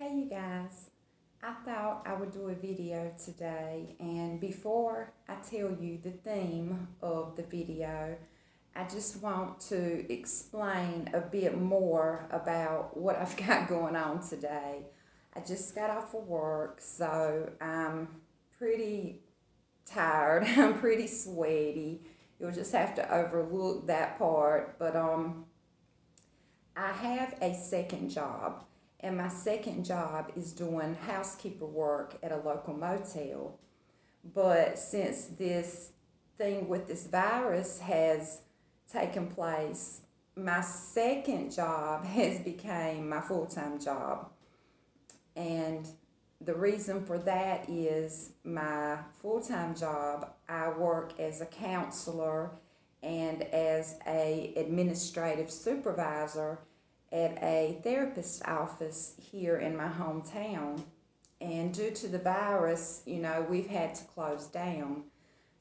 Hey you guys, I thought I would do a video today, and before I tell you the theme of the video, I just want to explain a bit more about what I've got going on today. I just got off of work, so I'm pretty tired, I'm pretty sweaty. You'll just have to overlook that part, but I have a second job, and my second job is doing housekeeper work at a local motel. But since this thing with this virus has taken place, my second job has become my full-time job. And the reason for that is my full-time job, I work as a counselor and as a administrative supervisor at a therapist office here in my hometown. And due to the virus, we've had to close down.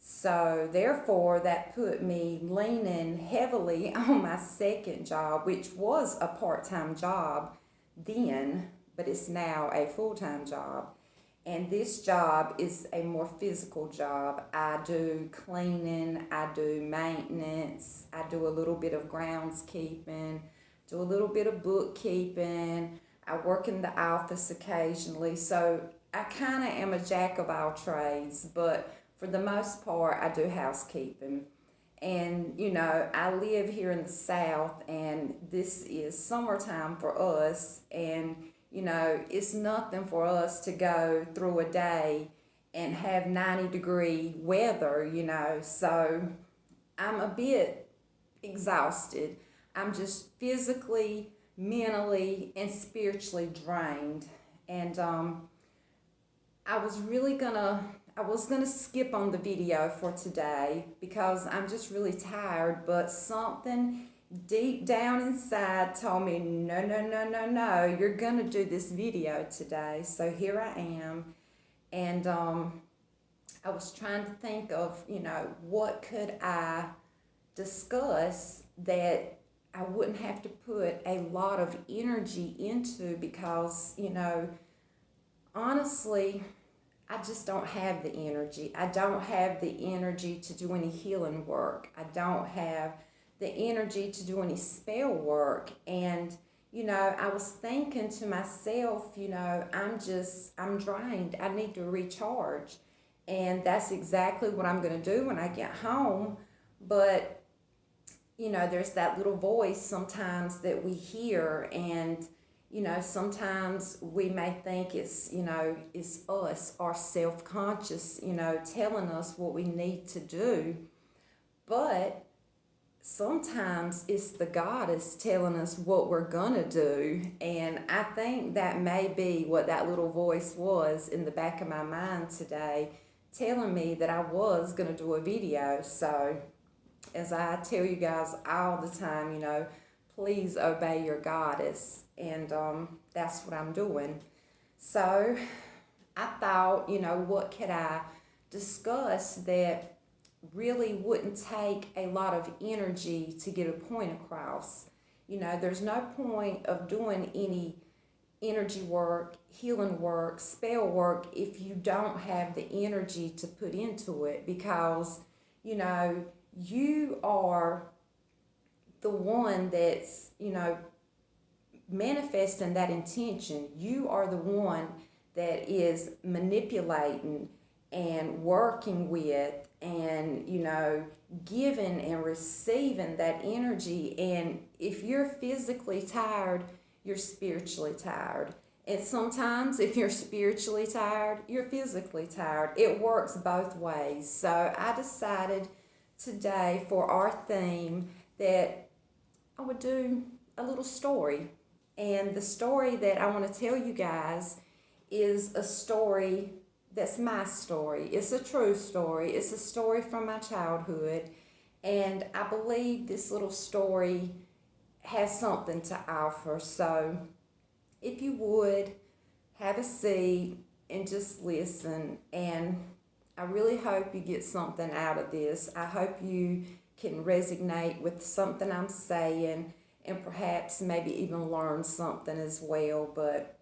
So therefore, that put me leaning heavily on my second job, which was a part-time job then, but it's now a full-time job. And this job is a more physical job. I do cleaning, I do maintenance, I do a little bit of groundskeeping, do a little bit of bookkeeping. I work in the office occasionally. So I kind of am a jack of all trades, but for the most part, I do housekeeping. And, I live here in the South, and this is summertime for us. And, it's nothing for us to go through a day and have 90-degree weather, So I'm a bit exhausted. I'm just physically, mentally, and spiritually drained. And I was gonna skip on the video for today because I'm just really tired, but something deep down inside told me, no, you're gonna do this video today. So here I am. And I was trying to think of, what could I discuss that I wouldn't have to put a lot of energy into because, honestly, I just don't have the energy. I don't have the energy to do any healing work. I don't have the energy to do any spell work. And, I was thinking to myself, I'm drained. I need to recharge. And that's exactly what I'm going to do when I get home. But, there's that little voice sometimes that we hear, and sometimes we may think it's us, our self-conscious, telling us what we need to do. But sometimes it's the goddess telling us what we're gonna do. And I think that may be what that little voice was in the back of my mind today, telling me that I was gonna do a video. So as I tell you guys all the time, please obey your goddess. And that's what I'm doing. So I thought, what could I discuss that really wouldn't take a lot of energy to get a point across? There's no point of doing any energy work, healing work, spell work if you don't have the energy to put into it, because, you are the one that's, manifesting that intention. You are the one that is manipulating and working with and, giving and receiving that energy. And if you're physically tired, you're spiritually tired. And sometimes if you're spiritually tired, you're physically tired. It works both ways. So I decided today for our theme that I would do a little story. And the story that I want to tell you guys is a story that's my story. It's a true story. It's a story from my childhood. And I believe this little story has something to offer. So if you would, have a seat and just listen. And I really hope you get something out of this. I hope you can resonate with something I'm saying and perhaps maybe even learn something as well. But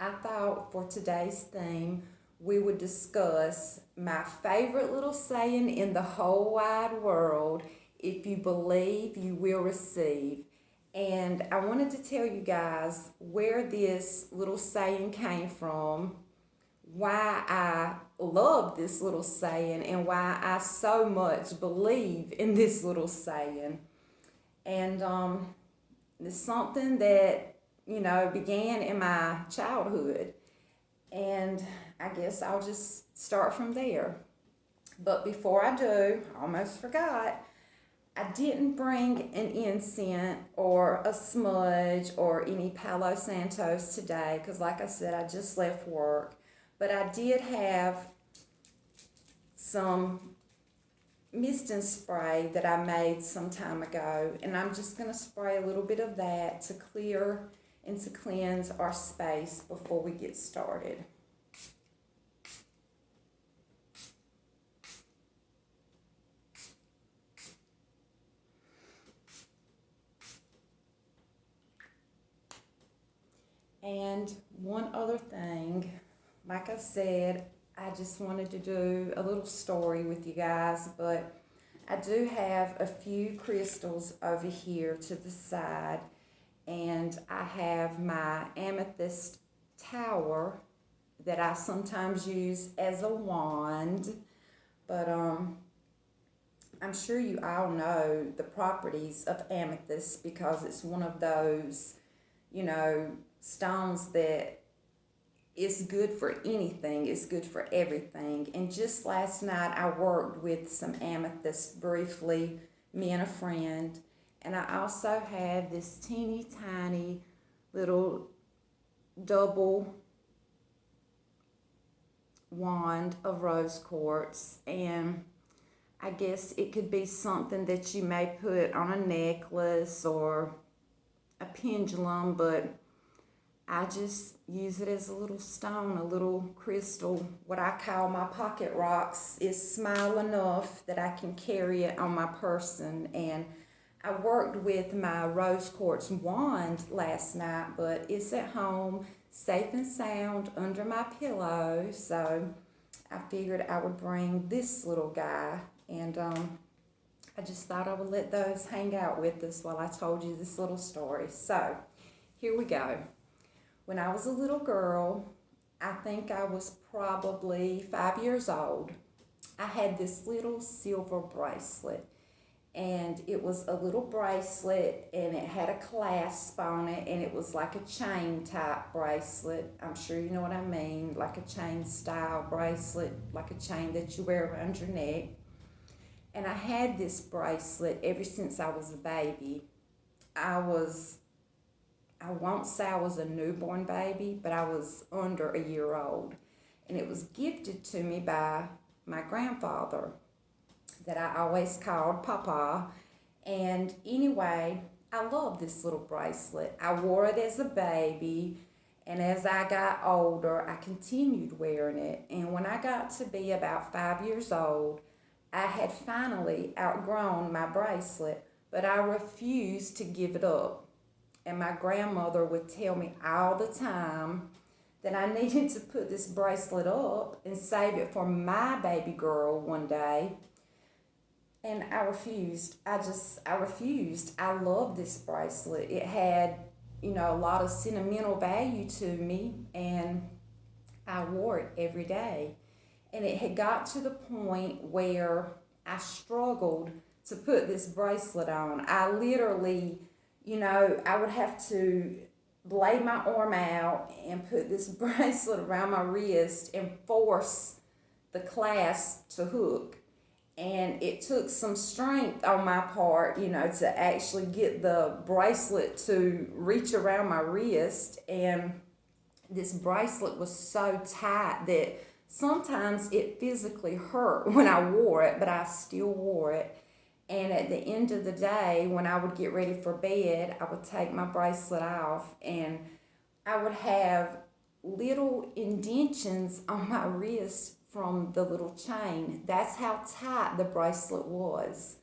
I thought for today's theme, we would discuss my favorite little saying in the whole wide world: if you believe, you will receive. And I wanted to tell you guys where this little saying came from, why I love this little saying, and why I so much believe in this little saying. And it's something that, began in my childhood. And I guess I'll just start from there. But before I do, I almost forgot, I didn't bring an incense or a smudge or any Palo Santos today because, like I said, I just left work. But I did have some misting spray that I made some time ago, and I'm just going to spray a little bit of that to clear and to cleanse our space before we get started. And one other thing, like I said, I just wanted to do a little story with you guys, but I do have a few crystals over here to the side, and I have my amethyst tower that I sometimes use as a wand, but I'm sure you all know the properties of amethyst because it's one of those, stones that is good for anything, it's good for everything. And just last night I worked with some amethyst briefly, me and a friend, and I also have this teeny tiny little double wand of rose quartz, and I guess it could be something that you may put on a necklace or a pendulum, but I just use it as a little stone, a little crystal. What I call my pocket rocks is small enough that I can carry it on my person. And I worked with my rose quartz wand last night, but it's at home, safe and sound under my pillow. So I figured I would bring this little guy, and I just thought I would let those hang out with us while I told you this little story. So here we go. When I was a little girl, I think I was probably 5 years old, I had this little silver bracelet. And it was a little bracelet, and it had a clasp on it, and it was like a chain type bracelet. I'm sure you know what I mean, like a chain style bracelet, like a chain that you wear around your neck. And I had this bracelet ever since I was a baby. I won't say I was a newborn baby, but I was under a year old. And it was gifted to me by my grandfather that I always called Papa. And anyway, I love this little bracelet. I wore it as a baby, and as I got older, I continued wearing it. And when I got to be about 5 years old, I had finally outgrown my bracelet, but I refused to give it up. And my grandmother would tell me all the time that I needed to put this bracelet up and save it for my baby girl one day. And I refused. I refused. I loved this bracelet. It had, a lot of sentimental value to me, and I wore it every day. And it had got to the point where I struggled to put this bracelet on. I literally, I would have to lay my arm out and put this bracelet around my wrist and force the clasp to hook. And it took some strength on my part, to actually get the bracelet to reach around my wrist. And this bracelet was so tight that sometimes it physically hurt when I wore it, but I still wore it. And at the end of the day, when I would get ready for bed, I would take my bracelet off, and I would have little indentions on my wrist from the little chain. That's how tight the bracelet was.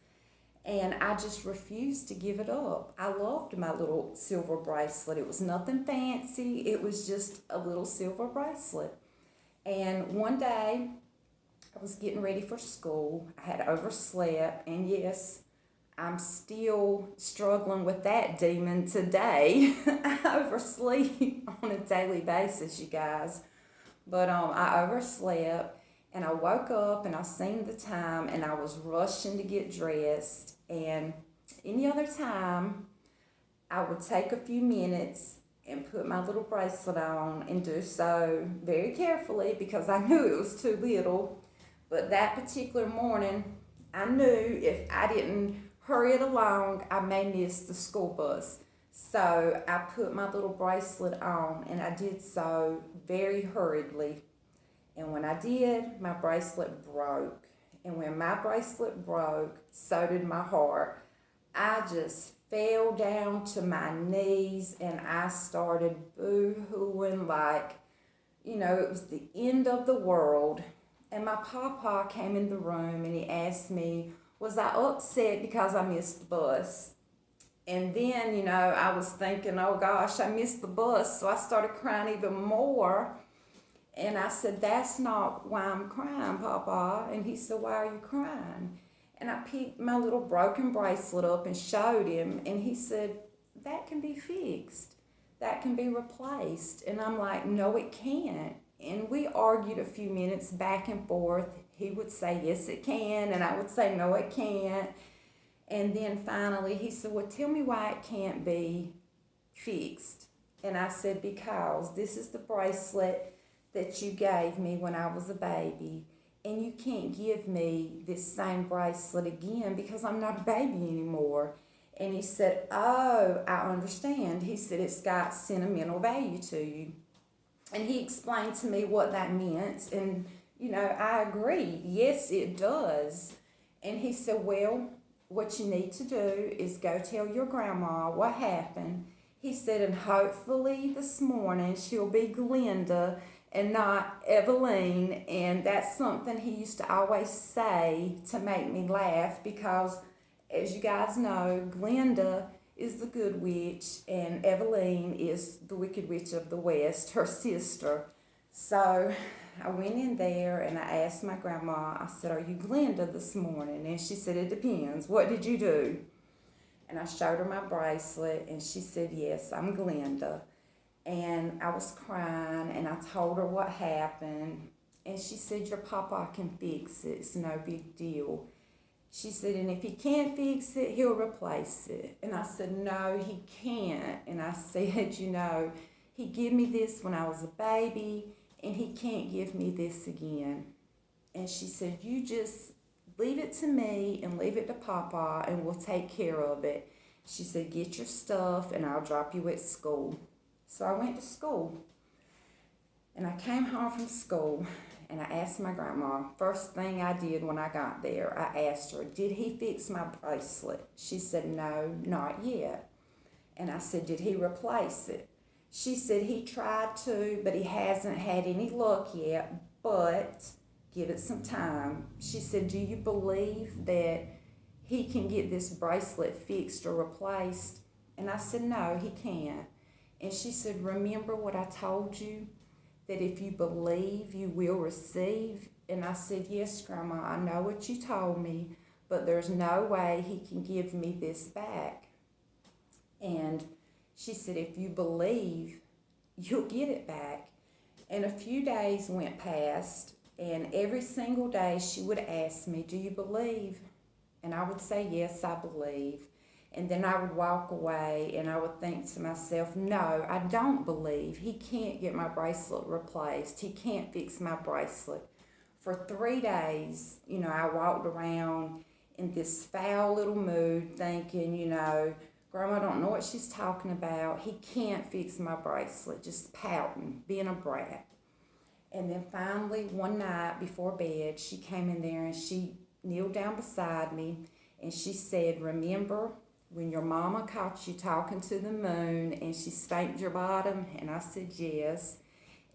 And I just refused to give it up. I loved my little silver bracelet. It was nothing fancy, it was just a little silver bracelet. And one day, I was getting ready for school. I had overslept, and yes, I'm still struggling with that demon today. I oversleep on a daily basis, you guys. But I overslept, and I woke up and I seen the time, and I was rushing to get dressed. And any other time, I would take a few minutes and put my little bracelet on and do so very carefully because I knew it was too little. But that particular morning, I knew if I didn't hurry it along, I may miss the school bus. So I put my little bracelet on, and I did so very hurriedly. And when I did, my bracelet broke. And when my bracelet broke, so did my heart. I just fell down to my knees and I started boo-hooing like, it was the end of the world. And my papa came in the room and he asked me, was I upset because I missed the bus? And then, I was thinking, oh gosh, I missed the bus. So I started crying even more. And I said, that's not why I'm crying, Papa. And he said, why are you crying? And I picked my little broken bracelet up and showed him. And he said, that can be fixed. That can be replaced. And I'm like, no, it can't. And we argued a few minutes back and forth. He would say, yes, it can. And I would say, no, it can't. And then finally he said, well, tell me why it can't be fixed. And I said, because this is the bracelet that you gave me when I was a baby. And you can't give me this same bracelet again because I'm not a baby anymore. And he said, oh, I understand. He said, it's got sentimental value to you. And he explained to me what that meant. And, I agreed. Yes, it does. And he said, well, what you need to do is go tell your grandma what happened. He said, and hopefully this morning she'll be Glenda and not Eveline. And that's something he used to always say to make me laugh because, as you guys know, Glenda is the good witch and Eveline is the wicked witch of the West, her sister. So I went in there and I asked my grandma, I said, are you Glenda this morning? And she said, it depends. What did you do? And I showed her my bracelet and she said, yes, I'm Glenda. And I was crying and I told her what happened. And she said, your papa can fix it. It's no big deal. She said, and if he can't fix it, he'll replace it. And I said, no, he can't. And I said, he gave me this when I was a baby and he can't give me this again. And she said, you just leave it to me and leave it to papa and we'll take care of it. She said, get your stuff and I'll drop you at school. So I went to school, and I came home from school, and I asked my grandma, first thing I did when I got there, I asked her, did he fix my bracelet? She said, no, not yet. And I said, did he replace it? She said, he tried to, but he hasn't had any luck yet, but give it some time. She said, do you believe that he can get this bracelet fixed or replaced? And I said, no, he can't. And she said, remember what I told you? That if you believe, you will receive. And I said, yes, Grandma, I know what you told me, but there's no way he can give me this back. And she said, if you believe, you'll get it back. And a few days went past, and every single day she would ask me, do you believe? And I would say, yes, I believe. And then I would walk away and I would think to myself, no, I don't believe. He can't get my bracelet replaced. He can't fix my bracelet. For 3 days, I walked around in this foul little mood thinking, Grandma don't know what she's talking about. He can't fix my bracelet. Just pouting, being a brat. And then finally, one night before bed, she came in there and she kneeled down beside me and she said, remember when your mama caught you talking to the moon and she spanked your bottom? And I said, yes.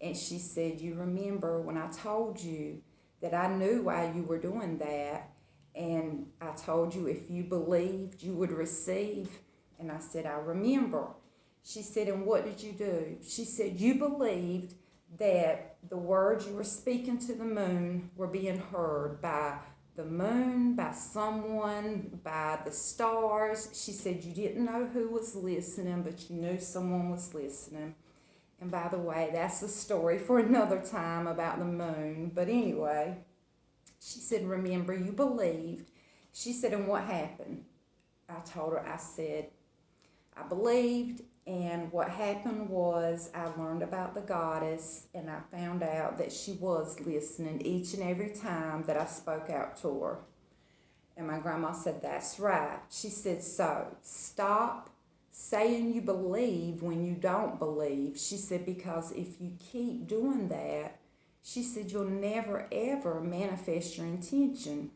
And she said, you remember when I told you that I knew why you were doing that And I told you if you believed, you would receive. And I said, I remember. She said, and what did you do? She said, you believed that the words you were speaking to the moon were being heard by the moon, by someone, by the stars. She said, you didn't know who was listening, but you knew someone was listening. And by the way, that's a story for another time about the moon. But anyway, she said, remember, you believed. She said, and what happened? I told her, I said, I believed, and what happened was I learned about the goddess, and I found out that she was listening each and every time that I spoke out to her. And my grandma said, that's right. She said, so stop saying you believe when you don't believe. She said, because if you keep doing that, she said, you'll never ever manifest your intention.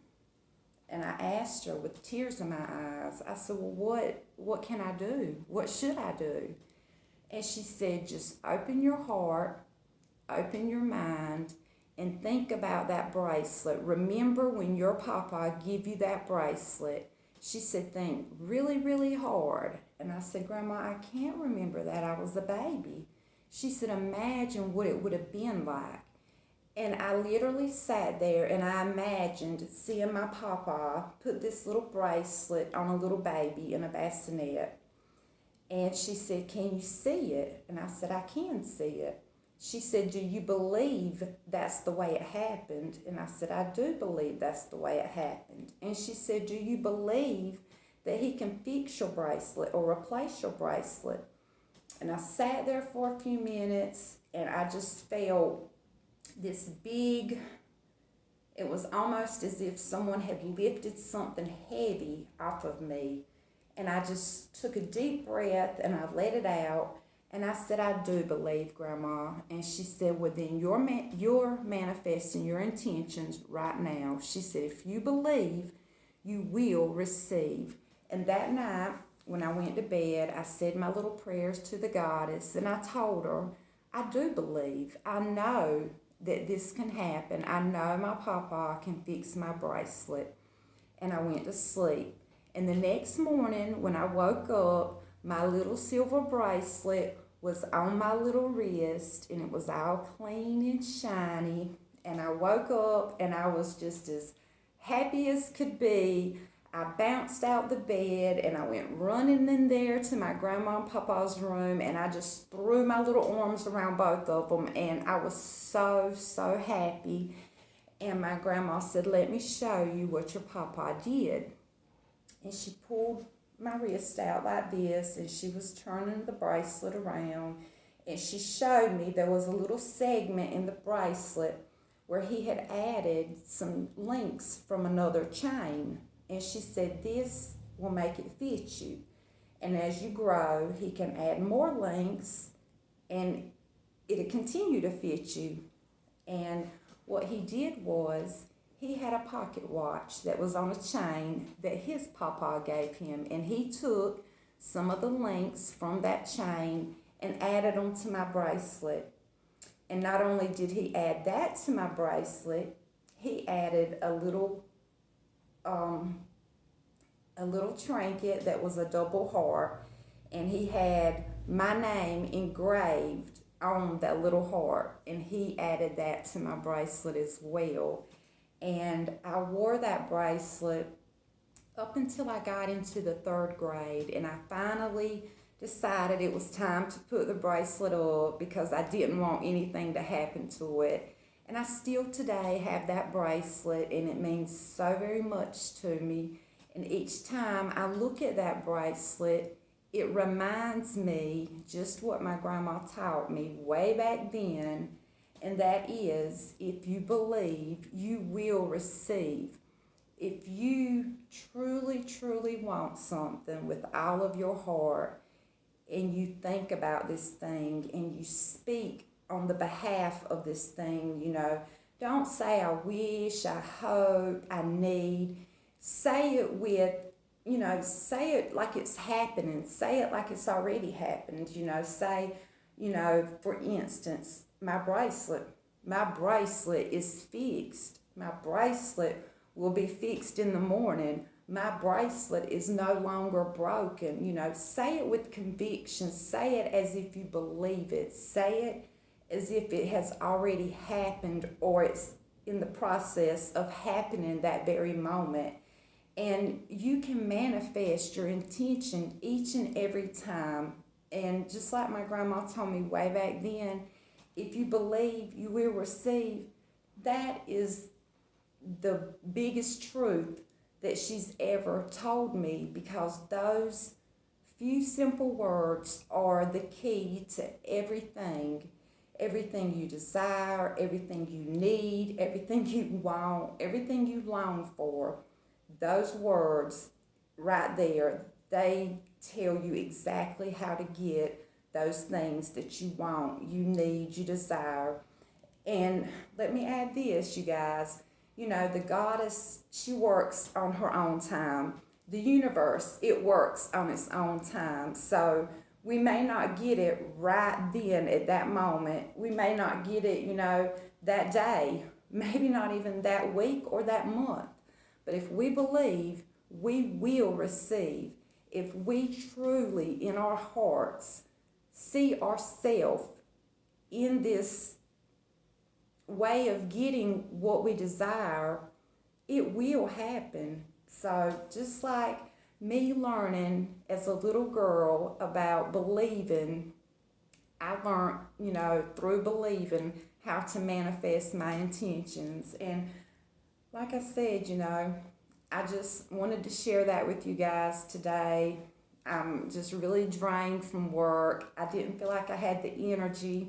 And I asked her with tears in my eyes, I said, well, what can I do? What should I do? And she said, just open your heart, open your mind, and think about that bracelet. Remember when your papa gave you that bracelet. She said, think really, really hard. And I said, Grandma, I can't remember that. I was a baby. She said, imagine what it would have been like. And I literally sat there and I imagined seeing my papa put this little bracelet on a little baby in a bassinet. And she said, can you see it? And I said, I can see it. She said, do you believe that's the way it happened? And I said, I do believe that's the way it happened. And she said, do you believe that he can fix your bracelet or replace your bracelet? And I sat there for a few minutes and I just felt this big, it was almost as if someone had lifted something heavy off of me. And I just took a deep breath and I let it out. And I said, I do believe, Grandma. And she said, well, then you're manifesting your intentions right now. She said, if you believe, you will receive. And that night, when I went to bed, I said my little prayers to the goddess. And I told her, I do believe. I know that this can happen. I know my papa can fix my bracelet. And I went to sleep. And the next morning, when I woke up, my little silver bracelet was on my little wrist, and it was all clean and shiny. And I woke up, and I was just as happy as could be. I bounced out the bed, and I went running in there to my grandma and papa's room, and I just threw my little arms around both of them, and I was so, so happy. And my grandma said, let me show you what your papa did. And she pulled my wrist out like this, and she was turning the bracelet around, and she showed me there was a little segment in the bracelet where he had added some links from another chain. And she said, this will make it fit you. And as you grow, he can add more links and it'll continue to fit you. And what he did was, he had a pocket watch that was on a chain that his papa gave him. And he took some of the links from that chain and added them to my bracelet. And not only did he add that to my bracelet, he added a little trinket that was a double heart, and he had my name engraved on that little heart, and he added that to my bracelet as well. And I wore that bracelet up until I got into the 3rd grade, and I finally decided it was time to put the bracelet up because I didn't want anything to happen to it. And I still today have that bracelet, and it means so very much to me. And each time I look at that bracelet, it reminds me just what my grandma taught me way back then, and that is, if you believe, you will receive. If you truly, truly want something with all of your heart, and you think about this thing, and you speak on the behalf of this thing, don't say, I wish, I hope, I need. Say it with, say it like it's happening. Say it like it's already happened. Say, for instance, my bracelet is fixed. My bracelet will be fixed in the morning. My bracelet is no longer broken. Say it with conviction. Say it as if you believe it. Say it as if it has already happened or it's in the process of happening that very moment. And you can manifest your intention each and every time. And just like my grandma told me way back then, if you believe, you will receive. That is the biggest truth that she's ever told me, because those few simple words are the key to everything. Everything you desire, everything you need, everything you want, everything you long for. Those words right there, they tell you exactly how to get those things that you want, you need, you desire. And let me add this, you guys. The goddess, she works on her own time. The universe, it works on its own time. So we may not get it right then at that moment. We may not get it, that day, maybe not even that week or that month. But if we believe, we will receive. If we truly, in our hearts, see ourselves in this way of getting what we desire, it will happen. So just like me learning as a little girl about believing, I learned, through believing, how to manifest my intentions. And like I said, I just wanted to share that with you guys today. I'm just really drained from work. I didn't feel like I had the energy